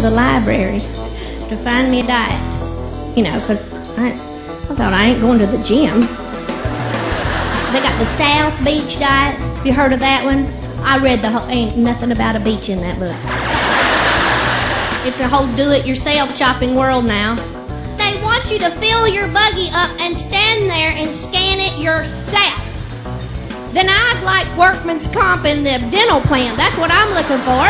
the library to find me a diet, you know, because I thought I ain't going to the gym. They got the South Beach diet. Have you heard of that one? I read the whole, ain't nothing about a beach in that book. It's a whole do-it-yourself shopping world now. They want you to fill your buggy up and stand there and scan it yourself. Then I'd like workman's comp in the dental plan. That's what I'm looking for.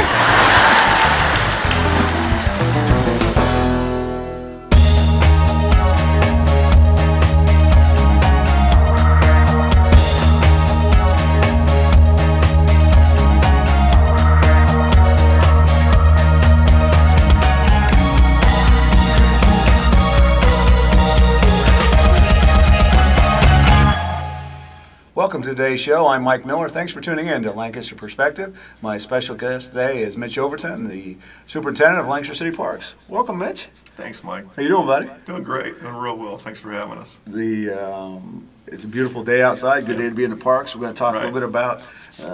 Welcome to today's show. I'm Mike Miller. Thanks for tuning in to Lancaster Perspective. My special guest today is Mitch Overton, the superintendent of Lancaster City Parks. Welcome, Mitch. Thanks, Mike. How you doing, buddy? Doing great. Doing real well. Thanks for having us. It's a beautiful day outside. Good day to be in the parks. We're going to talk a little bit about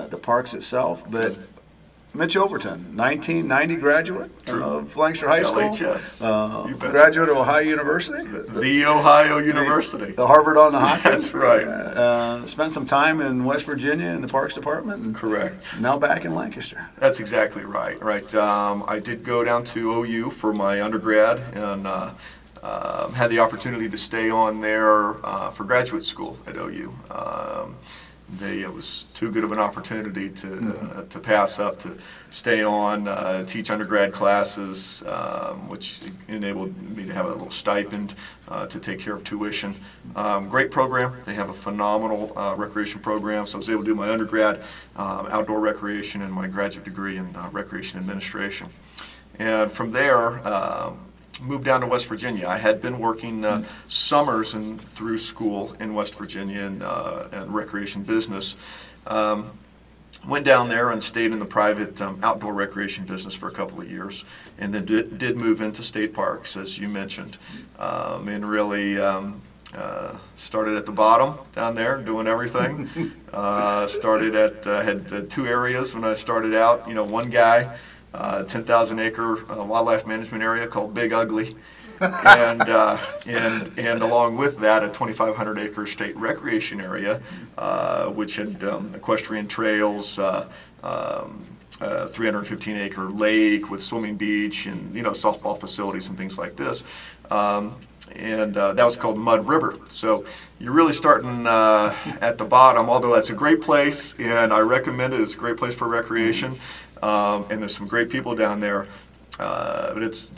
the parks itself, but Mitch Overton, 1990 graduate of Lancaster High School. LHS. Graduate of Ohio University. The Ohio University. The Harvard on the Hockey. That's right. Spent some time in West Virginia in the Parks Department. And correct. Now back in Lancaster. That's exactly right. I did go down to OU for my undergrad and had the opportunity to stay on there for graduate school at OU. It was too good of an opportunity to pass up, to stay on, teach undergrad classes, which enabled me to have a little stipend to take care of tuition. Great program. They have a phenomenal recreation program, so I was able to do my undergrad outdoor recreation and my graduate degree in recreation administration. And from there, moved down to West Virginia. I had been working summers and through school in West Virginia and recreation business. Went down there and stayed in the private outdoor recreation business for a couple of years, and then did move into state parks, as you mentioned, and really started at the bottom down there doing everything. Had two areas when I started out. One guy, 10,000 acre wildlife management area called Big Ugly, and along with that a 2,500 acre state recreation area, which had equestrian trails, 315 acre lake with swimming beach and softball facilities and things like this. That was called Mud River. So you're really starting at the bottom, although that's a great place, and I recommend it. It's a great place for recreation. And there's some great people down there, but it's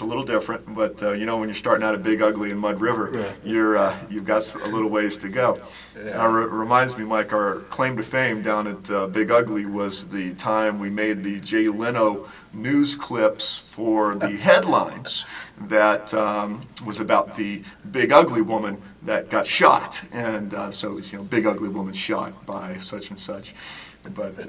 a little different. But when you're starting out at Big Ugly and Mud River, you've got a little ways to go. Yeah. And it reminds me, Mike, our claim to fame down at Big Ugly was the time we made the Jay Leno news clips for the headlines that was about the Big Ugly woman that got shot, and so it was Big Ugly woman shot by such and such, but.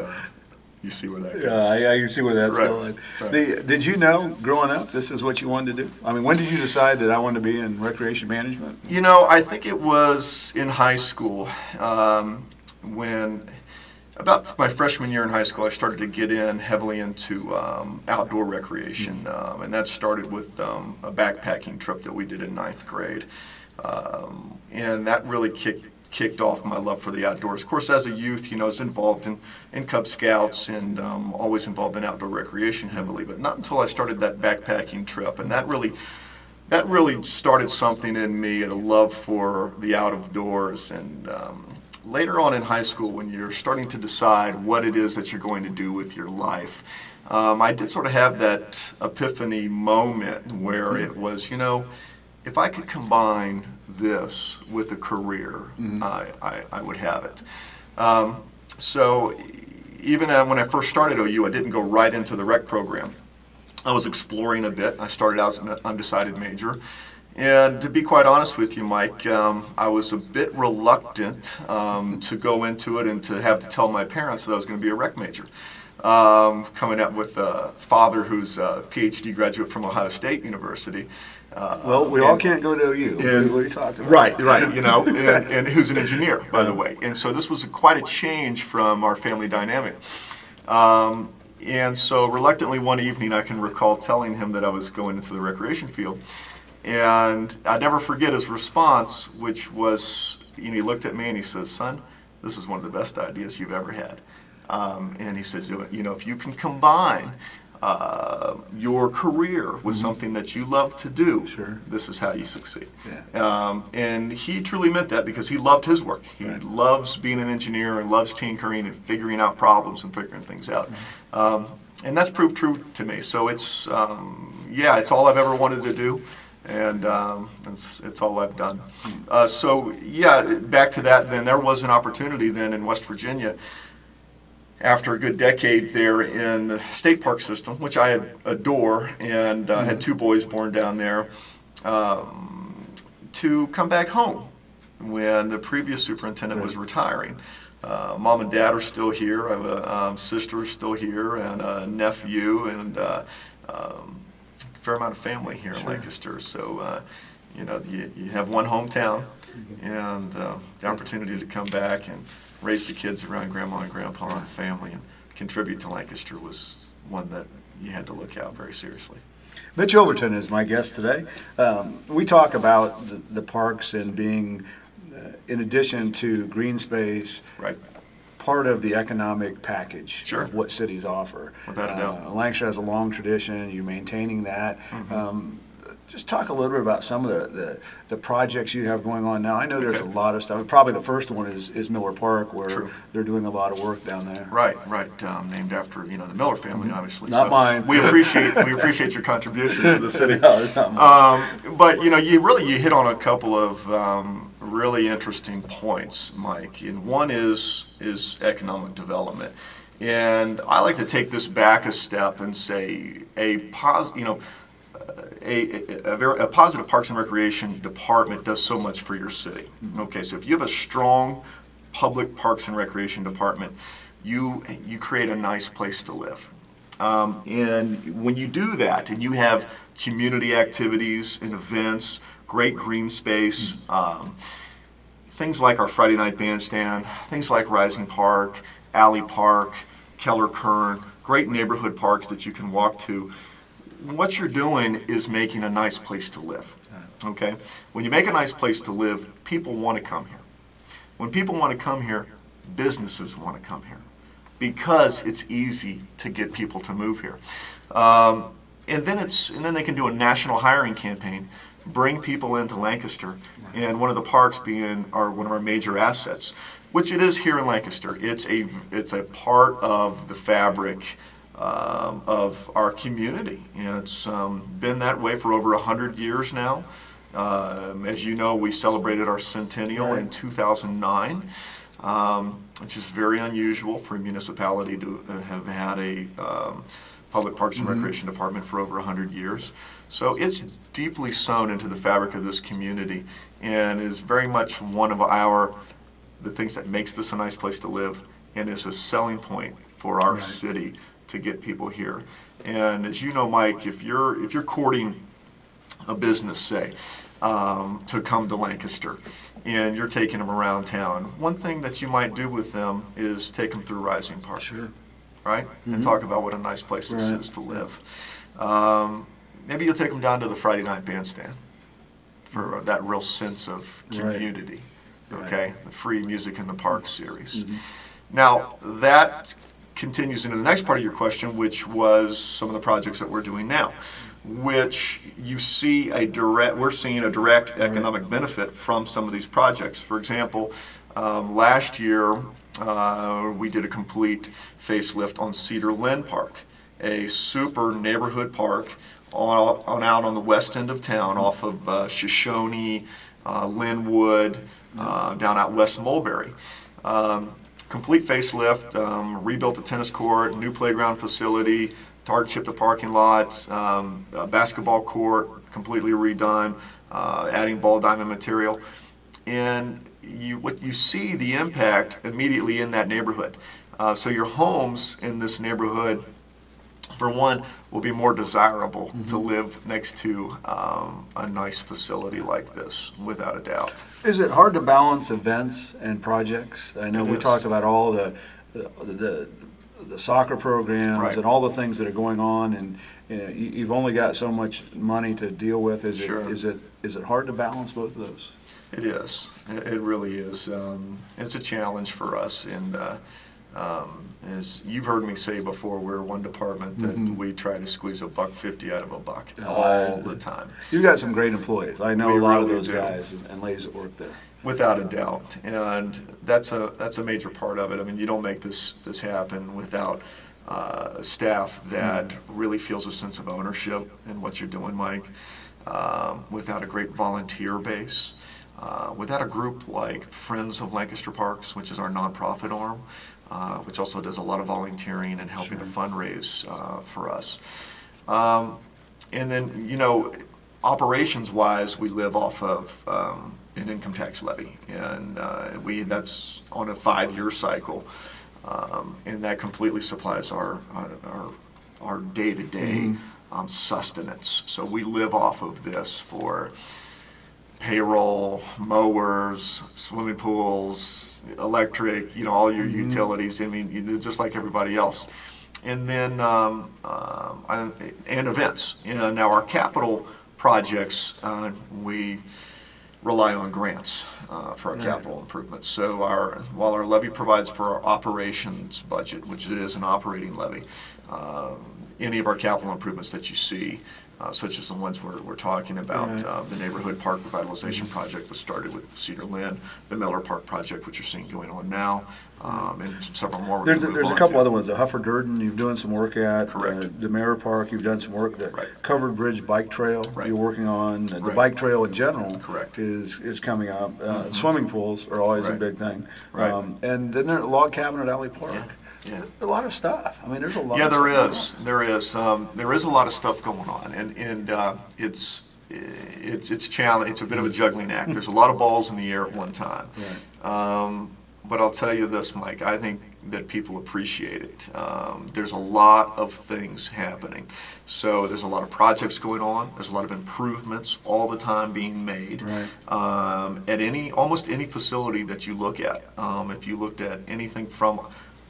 You see where that goes. Yeah, I can see where that's going. Right. Did you know, growing up, this is what you wanted to do? I mean, when did you decide that I wanted to be in recreation management? I think it was in high school. When, about my freshman year in high school, I started to get in heavily into outdoor recreation. And that started with a backpacking trip that we did in 9th grade. And that really kicked off my love for the outdoors. Of course, as a youth, I was involved in Cub Scouts and always involved in outdoor recreation heavily, but not until I started that backpacking trip, and that really started something in me, a love for the outdoors. And later on in high school, when you're starting to decide what it is that you're going to do with your life, I did sort of have that epiphany moment where it was, if I could combine this with a career, I would have it. So even when I first started OU, I didn't go right into the rec program. I was exploring a bit. I started out as an undecided major. And to be quite honest with you, Mike, I was a bit reluctant to go into it and to have to tell my parents that I was going to be a rec major. Coming up with a father who's a PhD graduate from Ohio State University. Well, we all can't go to OU. What are you talking about? Right, and who's an engineer, by the way. And so this was quite a change from our family dynamic. And so reluctantly one evening I can recall telling him that I was going into the recreation field. And I never forget his response, which was, he looked at me and he says, "Son, this is one of the best ideas you've ever had." And he says, if you can combine your career with something that you love to do, sure, this is how you succeed. Yeah. And he truly meant that because he loved his work. He loves being an engineer and loves tinkering and figuring out problems and figuring things out. And that's proved true to me. So it's, it's all I've ever wanted to do. And it's all I've done. Back to that, then there was an opportunity then in West Virginia after a good decade there in the state park system, which I adore, and had 2 boys born down there, to come back home when the previous superintendent was retiring. Mom and Dad are still here. I have a sister who's still here, and a nephew, and fair amount of family here in Lancaster. So, you have one hometown, and the opportunity to come back and raise the kids around Grandma and Grandpa and family and contribute to Lancaster was one that you had to look at very seriously. Mitch Overton is my guest today. We talk about the parks and being, in addition to green space, part of the economic package of what cities offer. Without a doubt. Lancaster has a long tradition. You're maintaining that. Just talk a little bit about some of the projects you have going on now. I know there's a lot of stuff. Probably the first one is Miller Park, where they're doing a lot of work down there. Right. Named after the Miller family, obviously. Not mine. We appreciate your contribution to the city. No, it's not mine. But you hit on a couple of really interesting points, Mike. And one is economic development. And I like to take this back a step and say a positive Parks and Recreation department does so much for your city. Okay, so if you have a strong public Parks and Recreation department, you create a nice place to live. And when you do that, and you have community activities and events, great green space, things like our Friday night bandstand, things like Rising Park, Alley Park, Keller Kern, great neighborhood parks that you can walk to. What you're doing is making a nice place to live, okay? When you make a nice place to live, people want to come here. When people want to come here, businesses want to come here because it's easy to get people to move here. And then they can do a national hiring campaign, bring people into Lancaster, and one of the parks being one of our major assets, which it is here in Lancaster. It's a part of the fabric of our community, and it's been that way for over 100 years now. As you know, we celebrated our centennial in 2009, which is very unusual for a municipality to have had a public parks and recreation department for over 100 years. So it's deeply sewn into the fabric of this community, and is very much one of the things that makes this a nice place to live, and is a selling point for our city to get people here. And as you know, Mike, if you're courting a business, say, to come to Lancaster, and you're taking them around town, one thing that you might do with them is take them through Rising Park, right? And talk about what a nice place this is to live. Maybe you'll take them down to the Friday night bandstand for that real sense of community, okay? The Free Music in the Park series. Now, that continues into the next part of your question, which was some of the projects that we're doing now, which we're seeing a direct economic benefit from some of these projects. For example, last year we did a complete facelift on Cedar Lynn Park, a super neighborhood park out on the west end of town, off of Shoshone, Linwood, down out West Mulberry. Complete facelift, rebuilt the tennis court, new playground facility, hardship the parking lots, a basketball court completely redone, adding ball diamond material. And what you see the impact immediately in that neighborhood. So your homes in this neighborhood, for one, will be more desirable to live next to a nice facility like this, without a doubt. Is it hard to balance events and projects? I know we talked about all the the soccer programs Right. and all the things that are going on, and you've only got so much money to deal with. Sure. Is it hard to balance both of those? It is. It really is. It's a challenge for us, and as you've heard me say before, we're one department that we try to squeeze $1.50 out of a buck all the time. You've got some great employees. I know We a lot of really those do. guys and ladies that work there. Without a doubt, and that's a major part of it. I mean, you don't make this happen without staff that really feels a sense of ownership in what you're doing, Mike. Without a great volunteer base, without a group like Friends of Lancaster Parks, which is our nonprofit arm, which also does a lot of volunteering and helping to fundraise for us. And then, you know, operations-wise, we live off of an income tax levy, and that's on a 5-year cycle, and that completely supplies our day-to-day sustenance. So we live off of this for payroll, mowers, swimming pools, electric, you know, all your utilities. I mean, just like everybody else. And then and events. And now our capital projects, we rely on grants for our capital improvements. So while our levy provides for our operations budget, which it is an operating levy, any of our capital improvements that you see, such as the ones we're talking about, the neighborhood park revitalization project was started with Cedar Lynn, the Miller Park project, which you're seeing going on now, and several more. There's a couple other ones. The Huffer Durden, you've done some work at. Correct. The Miller Park, you've done some work. The Covered Bridge Bike Trail, Right. you're working on. The Right. bike trail in general, Correct. is coming up. Swimming pools are always a Right. big thing. Right. And then there's Log Cabin at Alley Park. Yeah. A lot of stuff. I mean, there's a lot. Yeah, of there stuff is. There is a lot of stuff going on, and it's challenge. It's a bit of a juggling act. There's a lot of balls in the air at one time. But I'll tell you this, Mike. I think that people appreciate it. There's a lot of things happening. So there's a lot of projects going on. There's a lot of improvements all the time being made. At almost any facility that you look at. If you looked at anything from,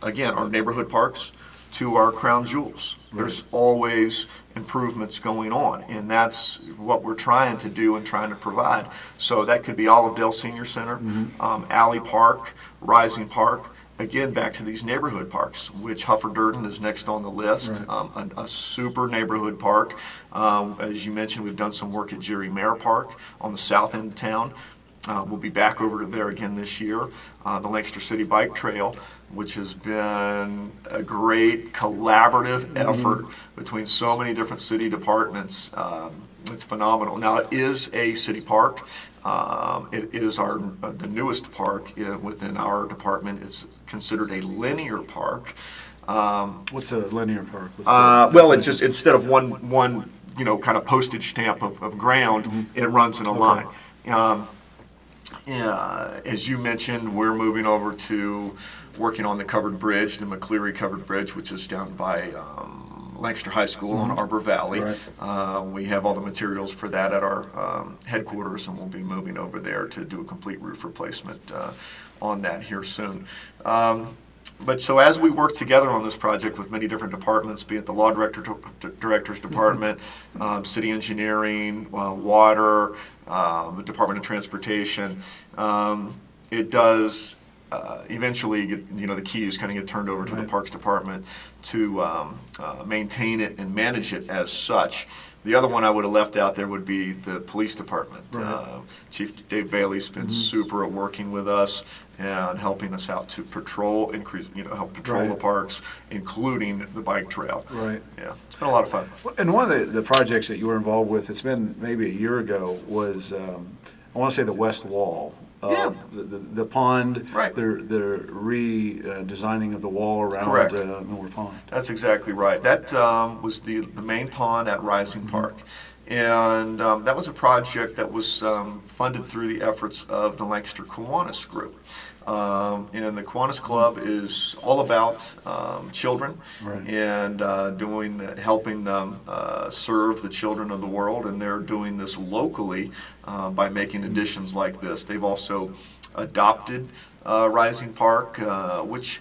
again, our neighborhood parks to our crown jewels, there's always improvements going on, and that's what we're trying to do and trying to provide. So that could be Olivedale Senior Center, Alley Park, Rising Park. Again, back to these neighborhood parks, which Huffer Durden is next on the list, a super neighborhood park. As you mentioned, we've done some work at Jerry Mayer Park on the south end of town. We'll be back over there again this year. The Lancaster City Bike Trail, which has been a great collaborative effort between so many different city departments. It's phenomenal. Now, it is a city park. It is the newest park within our department. It's considered a linear park. What's a linear park? Well, it just, instead of one kind of postage stamp of ground, it runs in a line. As you mentioned, we're moving over to working on the covered bridge, the McCleary covered bridge, which is down by Lancaster High School on Arbor Valley. We have all the materials for that at our headquarters, and we'll be moving over there to do a complete roof replacement on that here soon. But so as we work together on this project with many different departments, be it the law director's department, city engineering, water, the Department of Transportation, it does eventually get, the keys kind of get turned over to the Parks Department to maintain it and manage it as such. The other one I would have left out there would be the police department. Chief Dave Bailey's been super at working with us and helping us out to patrol, help patrol the parks, including the bike trail. Yeah, it's been a lot of fun. And one of the projects that you were involved with, it's been maybe a year ago, was I want to say the west wall. The pond, they're redesigning of the wall around Miller Pond. That's exactly right. That was the main pond at Rising Park. And that was a project that was funded through the efforts of the Lancaster Kiwanis group. And the Kiwanis Club is all about children and helping serve the children of the world, and they're doing this locally by making additions like this. They've also adopted Rising Park, which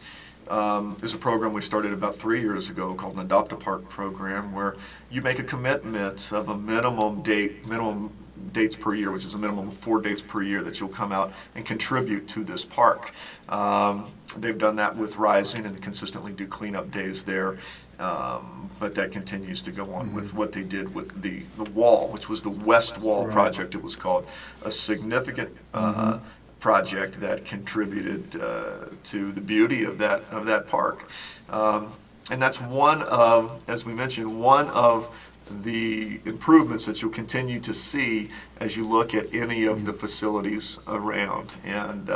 is a program we started about 3 years ago called an Adopt a Park program, where you make a commitment of a minimum dates per year, which is a minimum of 4 dates per year that you'll come out and contribute to this park. They've done that with Rising and consistently do cleanup days there. But that continues to go on with what they did with the wall, which was the West Wall project, it was called. A significant project that contributed to the beauty of that park. And that's one of, as we mentioned, one of the improvements that you'll continue to see as you look at any of the facilities around. And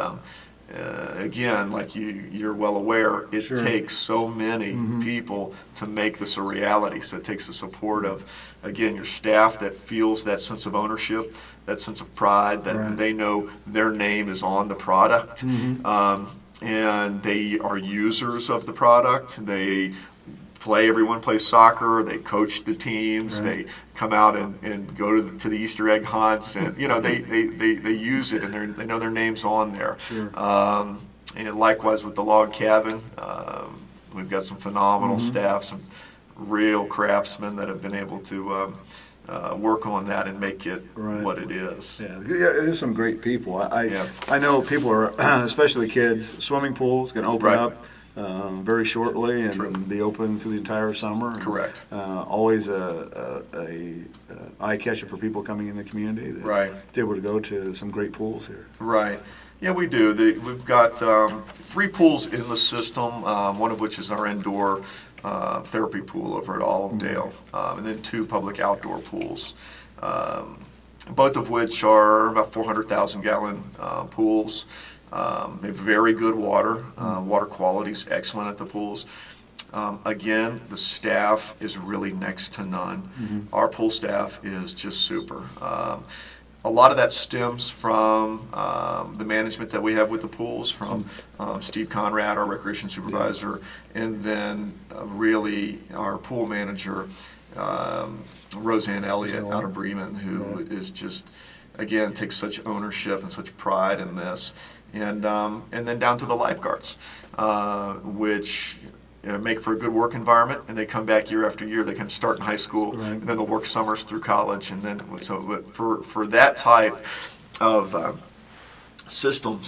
again, like you're well aware, it takes so many people to make this a reality. So it takes the support of, again, your staff that feels that sense of ownership, that sense of pride, that they know their name is on the product, and they are users of the product. They everyone plays soccer, they coach the teams, they come out and go to the Easter egg hunts, and they use it, and they know their name's on there. And likewise with the log cabin, we've got some phenomenal staff, some real craftsmen that have been able to work on that and make it what it is. Yeah, there's some great people. I know people are, especially kids, swimming pools going to open up very shortly and be open through the entire summer. Correct. Always a eye catcher for people coming in the community. To be able to go to some great pools here. Right. Yeah, we do. We've got 3 pools in the system, one of which is our indoor therapy pool over at Olivedale, and then 2 public outdoor pools, both of which are about 400,000 gallon pools. They have very good water. Water quality is excellent at the pools. Again, the staff is really next to none. Our pool staff is just super. A lot of that stems from the management that we have with the pools, from Steve Conrad, our recreation supervisor, and then really our pool manager, Roseanne Elliott out of Bremen, who is just, again, takes such ownership and such pride in this. And then down to the lifeguards, which make for a good work environment, and they come back year after year. They can start in high school, and then they'll work summers through college, and then but for that type of system,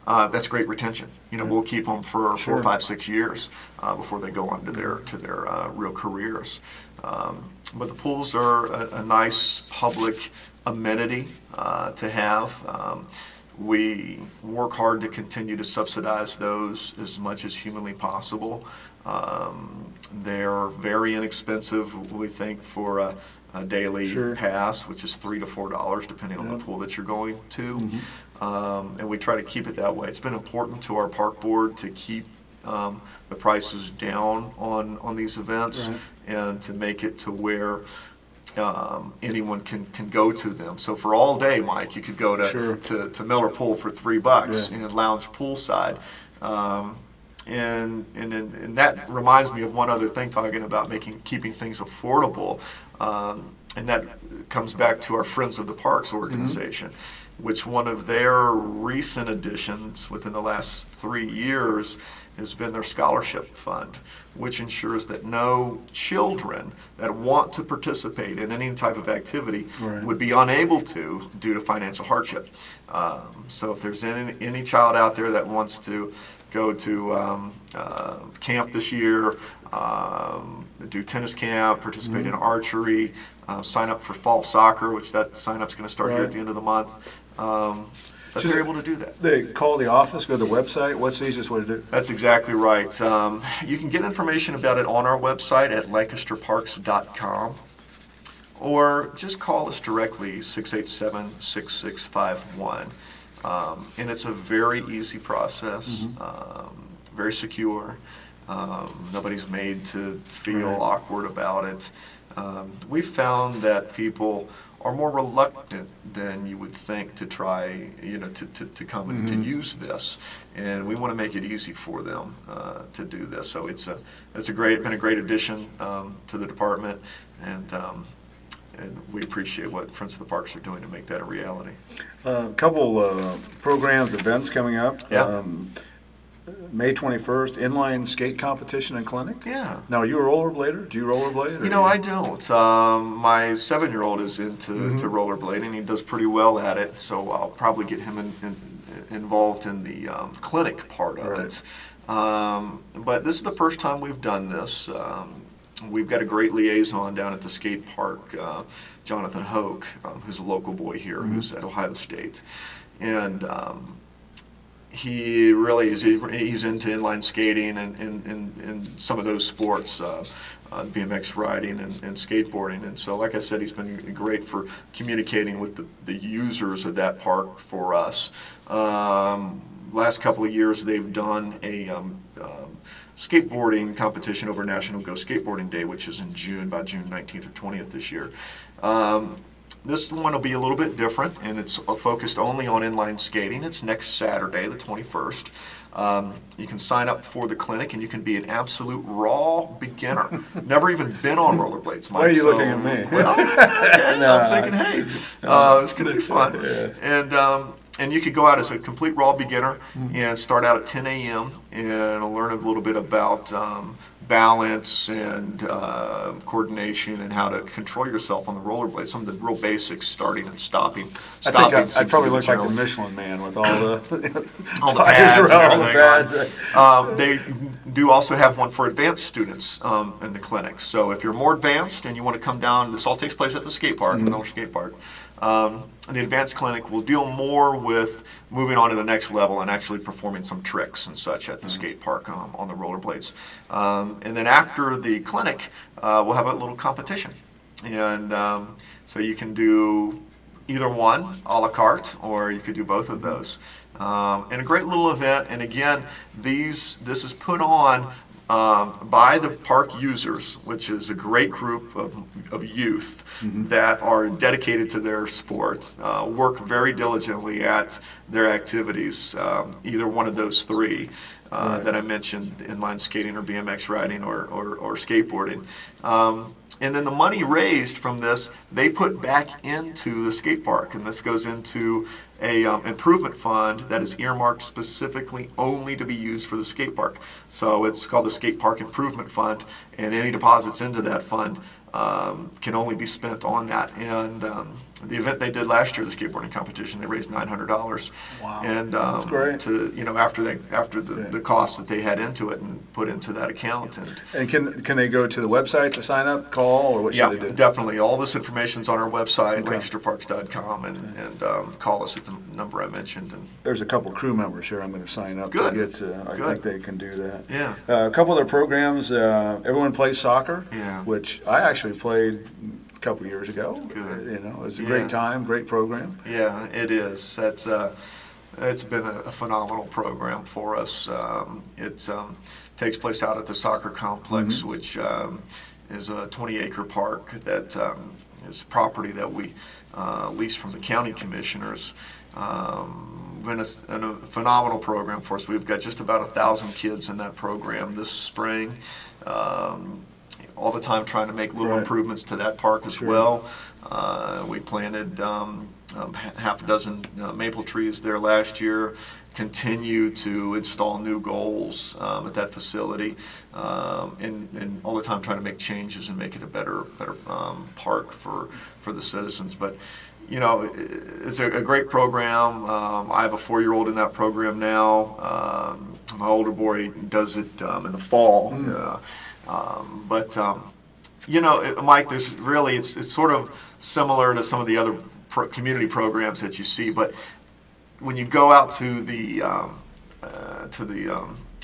that's great retention. We'll keep them for 4, 5, 6 years before they go on to their real careers. But the pools are a nice public amenity to have. We work hard to continue to subsidize those as much as humanly possible. They're very inexpensive, we think, for a daily pass, which is $3 to $4 depending on the pool that you're going to. And we try to keep it that way. It's been important to our park board to keep the prices down on these events and to make it to where anyone can go to them. So for all day, Mike, you could go to Miller Pool for $3 and lounge poolside. And that reminds me of one other thing, talking about keeping things affordable. And that comes back to our Friends of the Parks organization, which one of their recent additions within the last 3 years has been their scholarship fund, which ensures that no children that want to participate in any type of activity would be unable to due to financial hardship. So if there's any child out there that wants to go to camp this year, do tennis camp, participate in archery, sign up for fall soccer, which that sign-up's going to start here at the end of the month, that they're able to do that. They call the office, go to the website. What's the easiest way to do it? That's exactly right. You can get information about it on our website at lancasterparks.com, or just call us directly, 687-6651. And it's a very easy process, very secure. Nobody's made to feel awkward about it. We found that people are more reluctant than you would think to try, to come and to use this, and we want to make it easy for them to do this. So it's been a great addition to the department, and we appreciate what Friends of the Parks are doing to make that a reality. A couple programs, events coming up. May 21st, inline skate competition and clinic. Yeah. Now, are you a rollerblader? Do you rollerblade? You know, I don't. My 7-year-old is into to rollerblading. He does pretty well at it, so I'll probably get him involved in the clinic part of it. But this is the first time we've done this. We've got a great liaison down at the skate park, Jonathan Hoke, who's a local boy here, who's at Ohio State. And he really is, he's into inline skating and some of those sports, BMX riding and skateboarding. And so, like I said, he's been great for communicating with the users of that park for us. Last couple of years, they've done a skateboarding competition over National Go Skateboarding Day, which is in June, about June 19th or 20th this year. This one will be a little bit different, and it's focused only on inline skating. It's next Saturday, the 21st. You can sign up for the clinic, and you can be an absolute raw beginner. Never even been on rollerblades, Mike. Why are you looking at me? Well, okay, No, I'm thinking, hey, this could be fun. And you could go out as a complete raw beginner and start out at 10 a.m. and learn a little bit about balance and coordination and how to control yourself on the rollerblade. Some of the real basics, starting and stopping, stopping. I think I'd probably look like the Michelin Man with all the all the pads and everything on. They do also have one for advanced students in the clinic. So if you're more advanced and you want to come down, this all takes place at the skate park, the Miller Skate Park. The advanced clinic will deal more with moving on to the next level and actually performing some tricks and such at the skate park on the rollerblades. And then after the clinic, we'll have a little competition. And so you can do either one, a la carte, or you could do both of those. And a great little event. And again, this is put on by the park users, which is a great group of youth that are dedicated to their sport, work very diligently at their activities, either one of those three that I mentioned, inline skating or BMX riding or skateboarding. And then the money raised from this, they put back into the skate park, and this goes into a improvement fund that is earmarked specifically only to be used for the skate park. So it's called the Skate Park Improvement Fund, and any deposits into that fund can only be spent on that. And the event they did last year, the skateboarding competition, they raised $900. Wow, and that's great. To after the costs that they had into it and put into that account. And can they go to the website to sign up, call, or what should they do? Yeah, definitely. All this information's on our website, LancasterParks.com, and call us at the number I mentioned. And there's a couple crew members here I'm going to sign up to get to. I think they can do that. Yeah. A couple other programs. Everyone plays soccer, Yeah. which I actually played a couple years ago. Good. It was a great time, great program. Yeah, it is. It's been a phenomenal program for us. It takes place out at the soccer complex, which is a 20-acre park that is property that we lease from the county commissioners. Been a phenomenal program for us. We've got just about 1,000 kids in that program this spring. All the time trying to make little improvements to that park as well. We planted half a dozen maple trees there last year, continue to install new goals at that facility, and all the time trying to make changes and make it a better park for the citizens. But it's a great program. I have a 4-year-old in that program now. My older boy does it in the fall. Mike, there's really, it's sort of similar to some of the other community programs that you see, but when you go out to the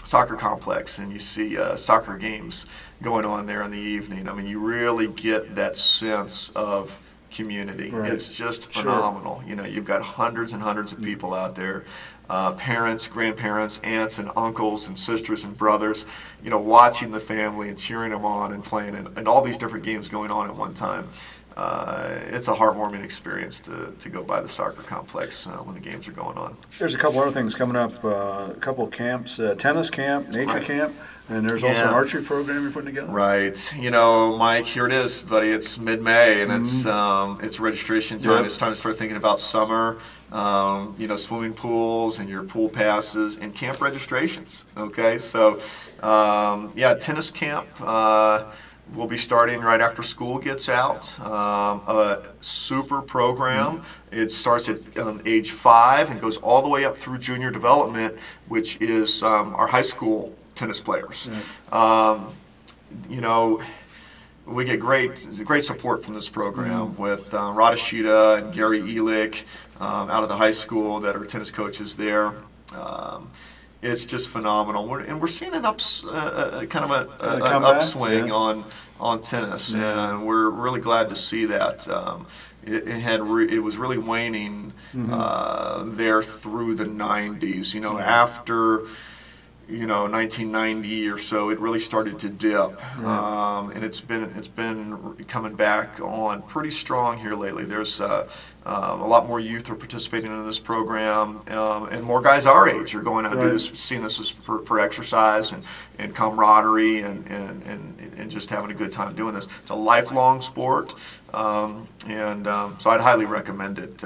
soccer complex and you see soccer games going on there in the evening, I mean, you really get that sense of community. It's just phenomenal. You've got hundreds and hundreds of people out there, parents, grandparents, aunts and uncles and sisters and brothers, watching the family and cheering them on and playing and all these different games going on at one time. It's a heartwarming experience to go by the soccer complex when the games are going on. There's a couple other things coming up, a couple of camps, tennis camp, nature camp, and there's also an archery program you're putting together. Right. Mike, here it is, buddy. It's mid-May, and it's registration time. It's time to start thinking about summer. swimming pools and your pool passes and camp registrations. Okay, so yeah, tennis camp will be starting right after school gets out. A super program. It starts at age 5 and goes all the way up through junior development, which is our high school tennis players. We get great support from this program with Rod Ashita and Gary Elick out of the high school that are tennis coaches there. It's just phenomenal, we're seeing an kind of an upswing on tennis, and we're really glad to see that. It was really waning there through the 90s. After 1990 or so, it really started to dip, and it's been coming back on pretty strong here lately. There's a lot more youth are participating in this program, and more guys our age are going out and do this, seeing this as for exercise and camaraderie and just having a good time doing this. It's a lifelong sport, so I'd highly recommend it.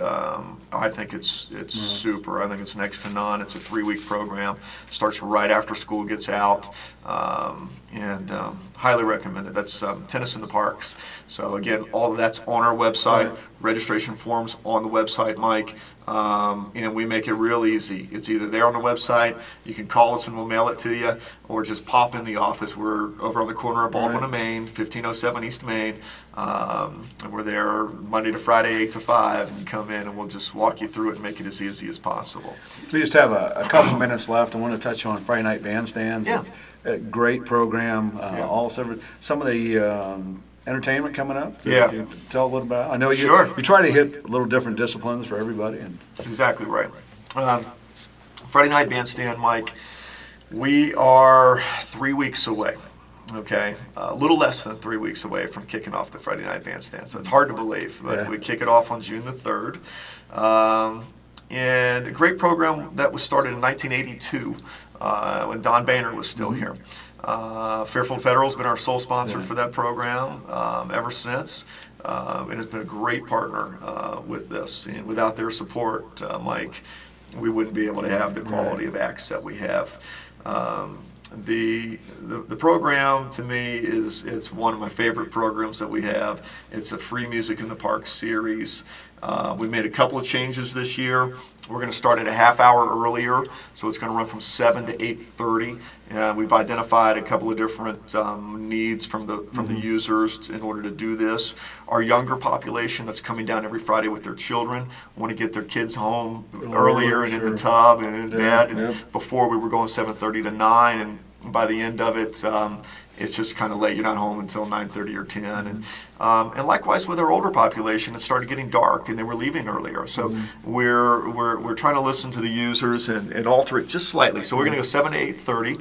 I think it's super. I think it's next to none. It's a 3-week program. Starts right after school gets out, and highly recommend it. That's Tennis in the Parks. So again, all of that's on our website. Registration forms on the website, Mike, and we make it real easy. It's either there on the website, you can call us and we'll mail it to you, or just pop in the office. We're over on the corner of Baldwin and Main, 1507 East Main, and we're there Monday to Friday, 8 to 5, and come in and we'll just walk you through it and make it as easy as possible. We just have a couple minutes left. I want to touch on Friday night bandstands. Yeah. It's a great program. Some of the entertainment coming up. To tell a little about. I know you try to hit a little different disciplines for everybody. That's exactly right. Friday night bandstand, Mike. We are 3 weeks away. Okay, a little less than 3 weeks away from kicking off the Friday night bandstand. So it's hard to believe, but we kick it off on June the 3rd. And a great program that was started in 1982 when Don Boehner was still here. Fairfield Federal's been our sole sponsor for that program ever since, and has been a great partner with this. And without their support, Mike, we wouldn't be able to have the quality of acts that we have. The program, to me, it's one of my favorite programs that we have. It's a free Music in the Park series. We made a couple of changes this year. We're going to start it a half hour earlier, so it's going to run from 7 to 8:30. We've identified a couple of different needs from the users in order to do this. Our younger population that's coming down every Friday with their children want to get their kids home earlier and in the tub and in bed. And before, we were going 7:30 to 9, and by the end of it, it's just kind of late. You're not home until 9:30 or 10. And likewise with our older population, it started getting dark and they were leaving earlier. So we're trying to listen to the users and alter it just slightly. So we're going to go 7 to 8:30.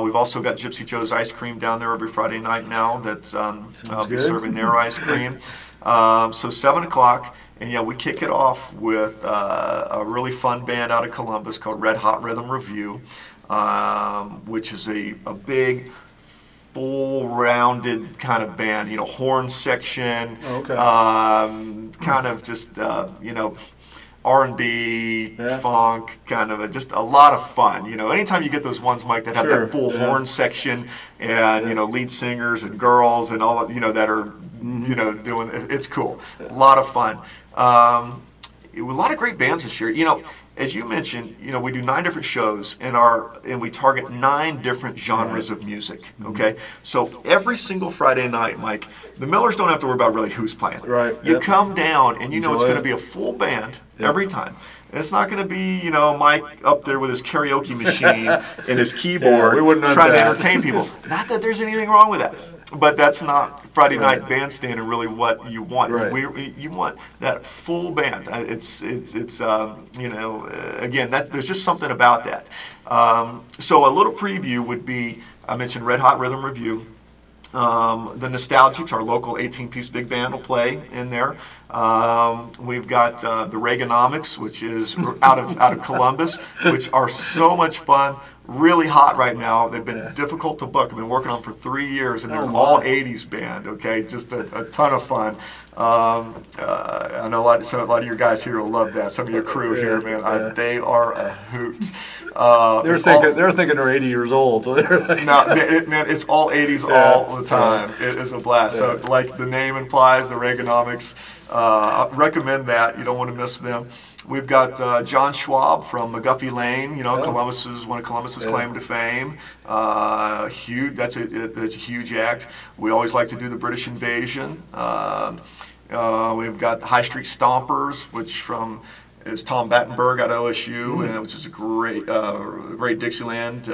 We've also got Gypsy Joe's Ice Cream down there every Friday night now that's I'll be serving their ice cream. So 7 o'clock. And we kick it off with a really fun band out of Columbus called Red Hot Rhythm Review, which is a big, full-rounded kind of band, horn section, kind of just, R&B, funk, kind of just a lot of fun. Anytime you get those ones, Mike, that have that full horn section and, lead singers and girls and all, that are, doing, it's cool. A lot of fun. A lot of great bands this year. As you mentioned, we do 9 different shows and we target 9 different genres of music. Okay, so every single Friday night, Mike, the Millers don't have to worry about really who's playing. Right. You come down and it's going to be a full band every time. And it's not going to be Mike up there with his karaoke machine and his keyboard trying to entertain people. Not that there's anything wrong with that. But that's not Friday night bandstand and really what you want. You want that full band. It's again, there's just something about that. So a little preview would be, I mentioned Red Hot Rhythm Review. The Nostalgics, our local 18-piece big band, will play in there. We've got the Reaganomics, which is out of Columbus, which are so much fun. really hot right now. They've been difficult to book. I've been working on them for 3 years, and they're an all 80s band. Okay, just a ton of fun. I know a lot of your guys here will love that. Some of your crew here, man, they are a hoot. They're thinking they're 80 years old. So they're like, no, man, it's all 80s all the time. It is a blast. So, like the name implies, the Reaganomics. I recommend that. You don't want to miss them. We've got John Schwab from McGuffey Lane. You know, Columbus's one of Columbus's claim to fame. Huge. That's a huge act. We always like to do the British Invasion. We've got High Street Stompers, which is Tom Battenberg at OSU, which is a great Dixieland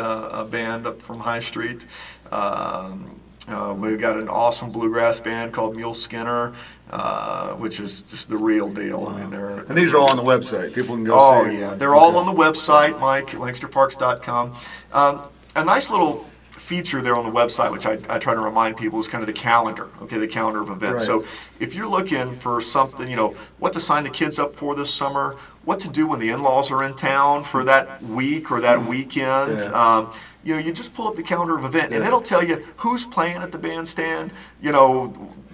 band up from High Street. We've got an awesome bluegrass band called Mule Skinner, which is just the real deal. I mean, and these are all on the website. People can go see. Oh, yeah. They're all on the website, Mike, LancasterParks.com. A nice little feature there on the website, which I try to remind people, is kind of the calendar, the calendar of events. Right. So if you're looking for something, what to sign the kids up for this summer, what to do when the in-laws are in town for that week or that weekend, you just pull up the calendar of event, and it'll tell you who's playing at the bandstand,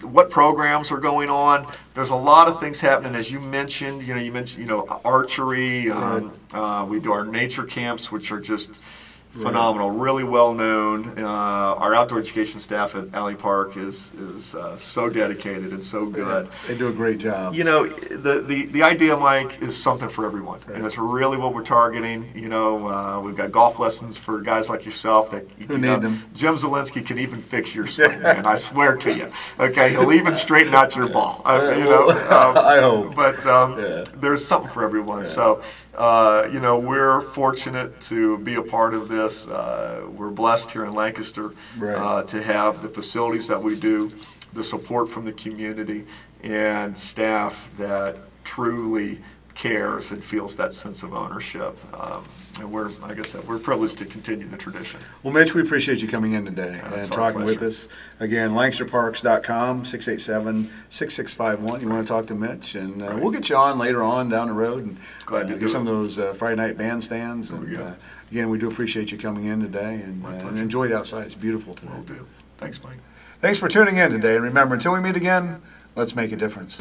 what programs are going on. There's a lot of things happening, as you mentioned. You mentioned archery. We do our nature camps, which are just phenomenal, really well known. Our outdoor education staff at Alley Park is so dedicated and so good. They do a great job. The idea, Mike, is something for everyone, and that's really what we're targeting. We've got golf lessons for guys like yourself that who need them. Jim Zielinski can even fix your swing, man. I swear to you. Okay, he'll even straighten out your ball. I hope. But there's something for everyone. So. We're fortunate to be a part of this. We're blessed here in Lancaster to have the facilities that we do, the support from the community, and staff that truly cares and feels that sense of ownership. And like I said, we're privileged to continue the tradition. Well, Mitch, we appreciate you coming in today and talking with us. Again, LancasterParks.com, 687-6651. You want to talk to Mitch, and we'll get you on later on down the road and get some of those Friday night bandstands. And again, we do appreciate you coming in today and enjoy it outside. It's beautiful today. Will do. Thanks, Mike. Thanks for tuning in today. And remember, until we meet again, let's make a difference.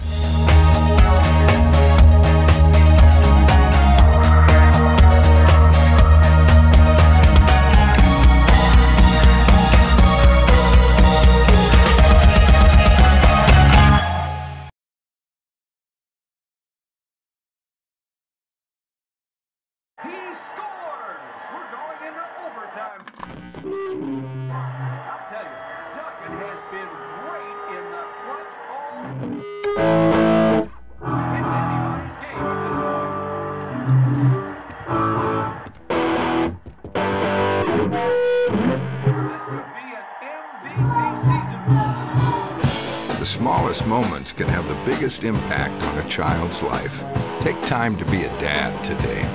The smallest moments can have the biggest impact on a child's life. Take time to be a dad today.